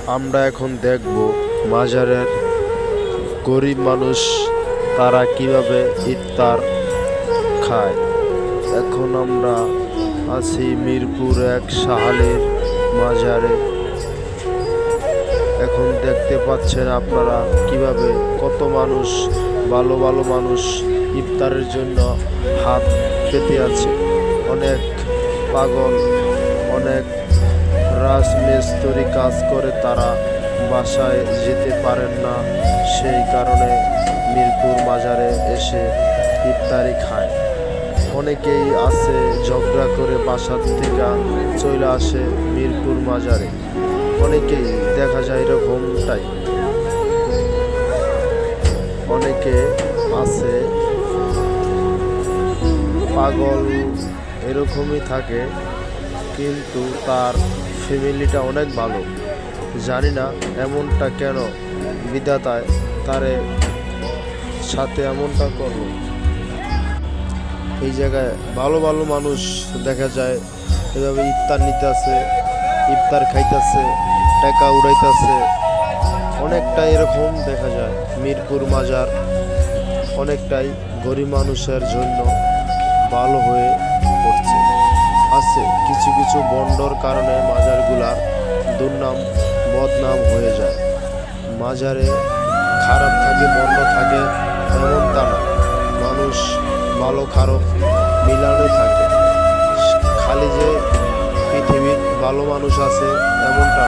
আমরা এখন দেখব মাজারের গরিব মানুষ তারা কিভাবে ইফতার খায়। এখন আমরা আছি মিরপুর ১ শাহালির মাজারে। এখন দেখতে পাচ্ছেন আপনারা কিভাবে কত মানুষ, ভালো ভালো মানুষ ইফতারের জন্য হাত পেতে আছে। অনেক পাগল, অনেক রাজমিস্ত্রি কাজ করে, তারা বাসায় যেতে পারেন না, সেই কারণে মিরপুর মাজারে এসে ইফতারি খায়। অনেকেই আছে ঝগড়া করে বাসার থেকে চলে আসে মিরপুর মাজারে। অনেকেই দেখা যায় এরকমটাই। অনেকে আছে পাগল, এরকমই থাকে, কিন্তু তার ফ্যামিলিটা অনেক ভালো। জানি না এমনটা কেন বিধাতায় তারে সাথে এমনটা করলো। এই জায়গায় ভালো ভালো মানুষ দেখা যায় এভাবে ইফতার নিতেছে, ইফতার খাইতেছে, টাকা উড়াইতেছে। অনেকটাই এরকম দেখা যায়। মিরপুর মাজার অনেকটাই গরিব মানুষের জন্য ভালো হয়ে পড়ছে। আছে কিছু কিছু বন্ডর কারণে মাজারগুলার দুর্নাম বদনাম হয়ে যায়। মাজারে খারাপ থাকে, বন্ড থাকে এমনটা না, মানুষ ভালো খারাপ মিলানোই থাকে। খালি যে পৃথিবীর ভালো মানুষ আছে এমনটা